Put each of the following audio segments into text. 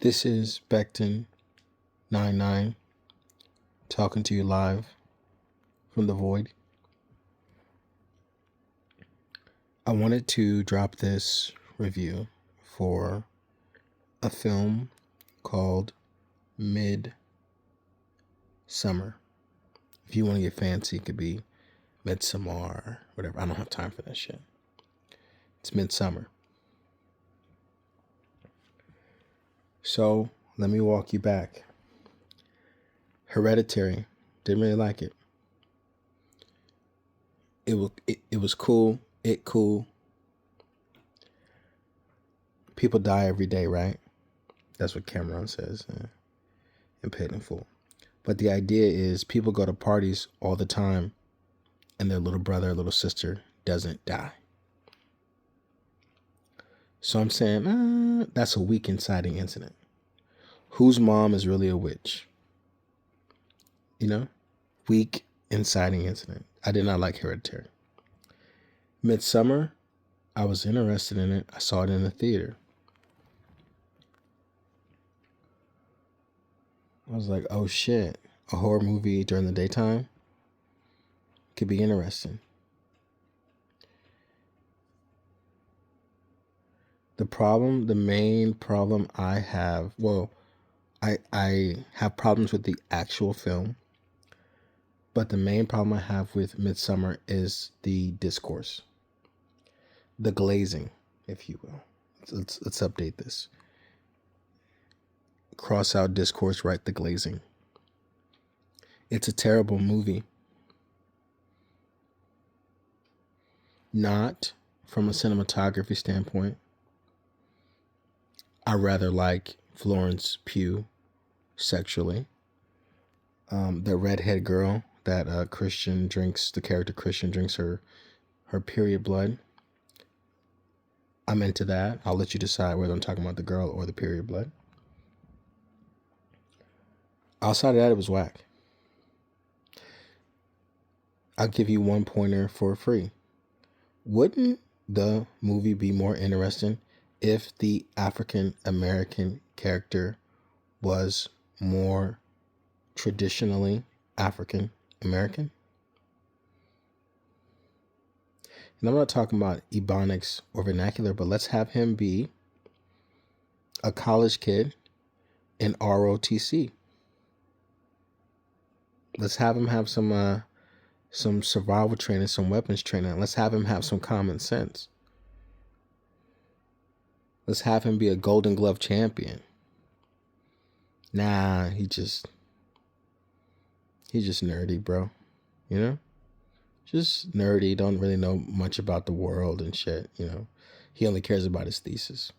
This is Becton 99 talking to you live from the void. I wanted to drop this review for a film called Midsommar. If you want to get fancy, it could be Midsommar, whatever. I don't have time for that shit. It's Midsommar. So let me walk you back. Hereditary. Didn't really like it. It was cool. Cool. People die every day, right? That's what Cameron says in Paid in Full. But the idea is people go to parties all the time and their little brother or little sister doesn't die. So I'm saying that's a weak inciting incident. Whose mom is really a witch? Weak inciting incident. I did not like Hereditary. Midsommar, I was interested in it. I saw it in the theater. I was like, oh shit, a horror movie during the daytime could be interesting. The main problem I have, I have problems with the actual film, but the main problem I have with Midsommar is the discourse. The glazing, if you will. Let's update this. Cross out discourse, write the glazing. It's a terrible movie. Not from a cinematography standpoint. I rather like Florence Pugh sexually. The redhead girl that the character Christian drinks her period blood. I'm into that. I'll let you decide whether I'm talking about the girl or the period blood. Outside of that, it was whack. I'll give you one pointer for free. Wouldn't the movie be more interesting if the African American character was more traditionally African American? And I'm not talking about Ebonics or vernacular, but let's have him be a college kid in ROTC. Let's have him have some survival training, some weapons training. Let's have him have some common sense. Let's have him be a Golden Glove champion. Nah, he's just nerdy, bro. Just nerdy, don't really know much about the world and shit, He only cares about his thesis.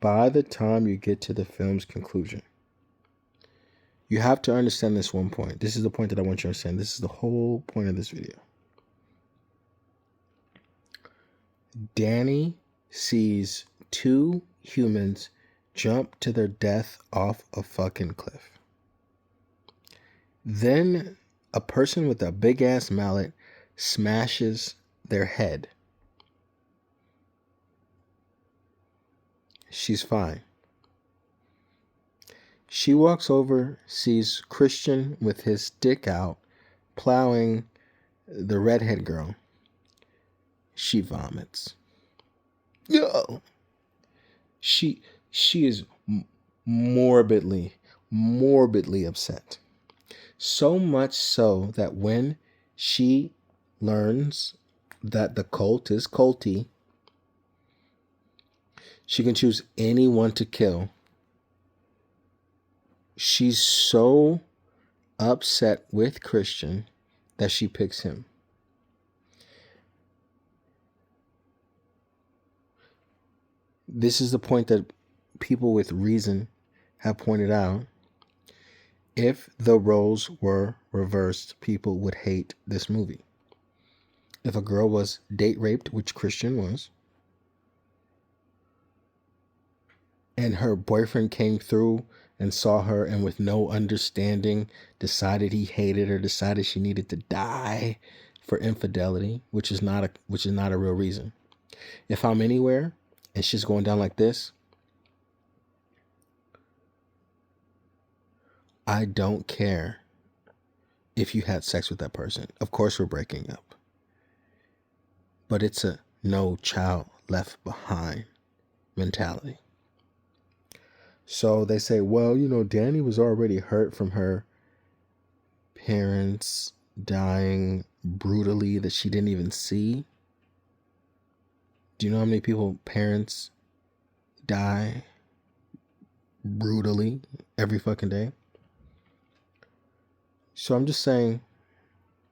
By the time you get to the film's conclusion, you have to understand this one point. This is the point that I want you to understand. This is the whole point of this video. Danny sees two humans jump to their death off a fucking cliff. Then a person with a big ass mallet smashes their head. She's fine. She walks over, sees Christian with his dick out, plowing the redhead girl. She vomits. Yo! She is morbidly upset. So much so that when she learns that the cult is culty, she can choose anyone to kill. She's so upset with Christian that she picks him. This is the point that people with reason have pointed out. If the roles were reversed, people would hate this movie. If a girl was date raped, which Christian was, and her boyfriend came through and saw her and with no understanding decided he hated her, decided she needed to die, for infidelity, which is not a real reason. If I'm anywhere and shit's going down like this, I don't care if you had sex with that person. Of course we're breaking up. But it's a no child left behind mentality. So they say, well, Danny was already hurt from her parents dying brutally that she didn't even see. Do you know how many parents die brutally every fucking day? So I'm just saying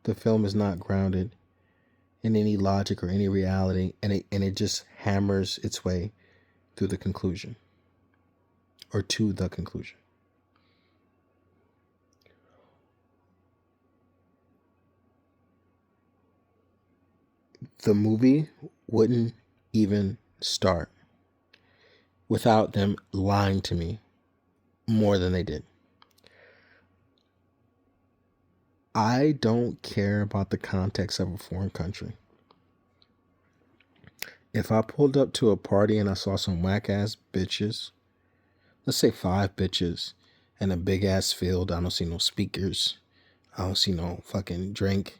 the film is not grounded in any logic or any reality, and it just hammers its way through the conclusion, or to the conclusion. The movie wouldn't even start without them lying to me more than they did. I don't care about the context of a foreign country. If I pulled up to a party and I saw some whack ass bitches, let's say 5 bitches and a big ass field, I don't see no speakers, I don't see no fucking drink,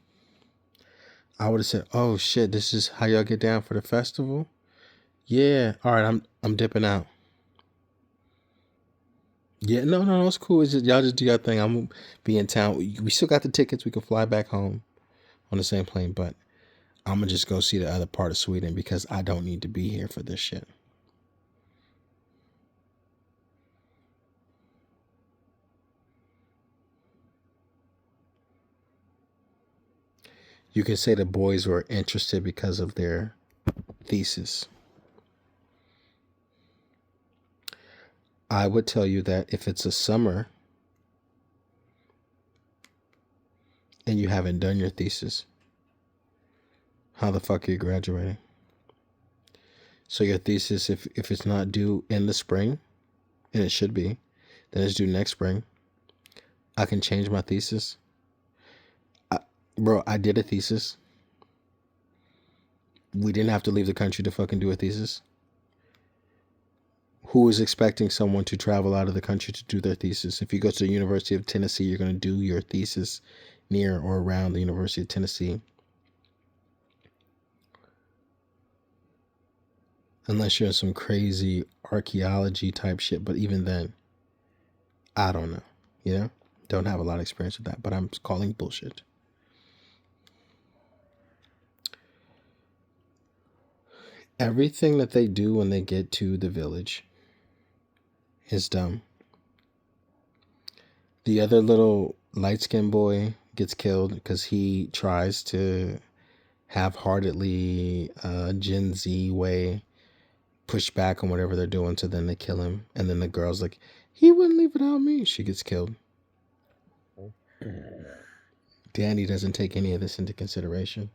I would have said, oh shit, this is how y'all get down for the festival? Yeah, alright, I'm dipping out. Yeah, no, it's cool. It's just y'all just do your thing. I'm gonna be in town. We still got the tickets. We can fly back home on the same plane, but I'm gonna just go see the other part of Sweden because I don't need to be here for this shit. You can say the boys were interested because of their thesis. I would tell you that if it's a summer and you haven't done your thesis, how the fuck are you graduating? So your thesis, if it's not due in the spring, and it should be, then it's due next spring, I can change my thesis. Bro, I did a thesis. We didn't have to leave the country to fucking do a thesis. Who is expecting someone to travel out of the country to do their thesis? If you go to the University of Tennessee, you're going to do your thesis near or around the University of Tennessee. Unless you're in some crazy archaeology type shit. But even then, I don't know. Don't have a lot of experience with that. But I'm calling bullshit. Everything that they do when they get to the village is dumb. The other little light-skinned boy gets killed because he tries to half-heartedly Gen Z way push back on whatever they're doing, so then they kill him. And then the girl's like, he wouldn't leave without me. She gets killed. Danny doesn't take any of this into consideration.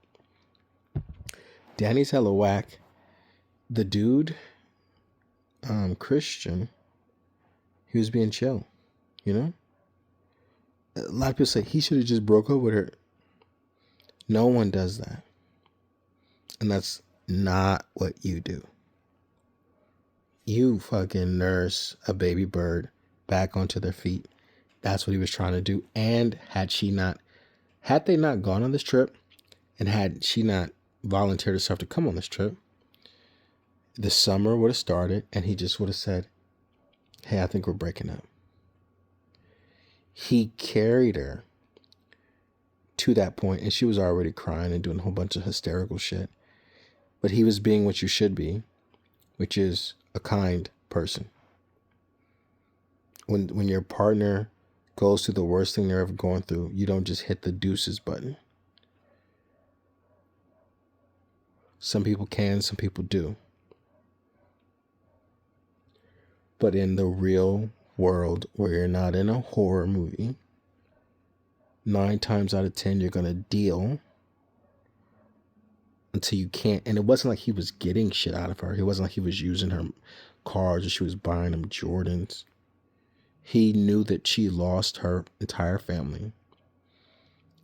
Danny's hella whack. The dude, Christian, he was being chill, A lot of people say he should have just broke up with her. No one does that. And that's not what you do. You fucking nurse a baby bird back onto their feet. That's what he was trying to do. And had they not gone on this trip, and had she not volunteered herself to come on this trip, the summer would have started and he just would have said, hey, I think we're breaking up. He carried her to that point and she was already crying and doing a whole bunch of hysterical shit. But he was being what you should be, which is a kind person. When your partner goes through the worst thing they're ever going through, you don't just hit the deuces button. Some people can, some people do. But in the real world, where you're not in a horror movie, 9 times out of 10, you're going to deal until you can't. And it wasn't like he was getting shit out of her. It wasn't like he was using her cars or she was buying him Jordans. He knew that she lost her entire family.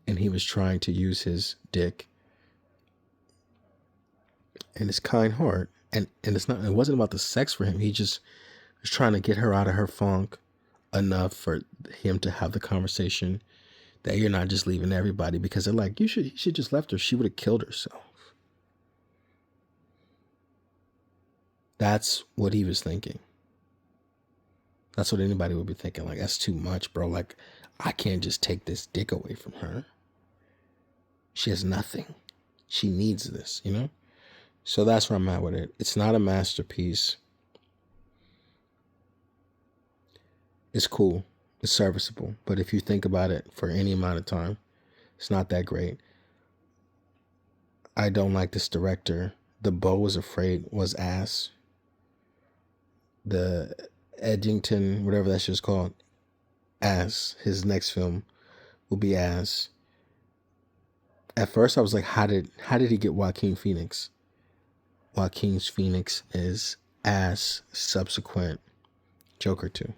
and he was trying to use his dick and his kind heart, and it wasn't about the sex for him. He just was trying to get her out of her funk enough for him to have the conversation that you're not just leaving everybody, because they're like, you should just left her. She would have killed herself. That's what he was thinking. That's what anybody would be thinking. Like, that's too much, bro. Like, I can't just take this dick away from her. She has nothing. She needs this, you know? So that's where I'm at with it. It's not a masterpiece. It's cool. It's serviceable. But if you think about it for any amount of time, it's not that great. I don't like this director. The Beau Was Afraid was ass. The Edgington, whatever that shit's called, ass. His next film will be ass. At first I was like, how did he get Joaquin Phoenix? Joaquin Phoenix is ass. Subsequent Joker 2.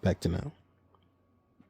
Back to now.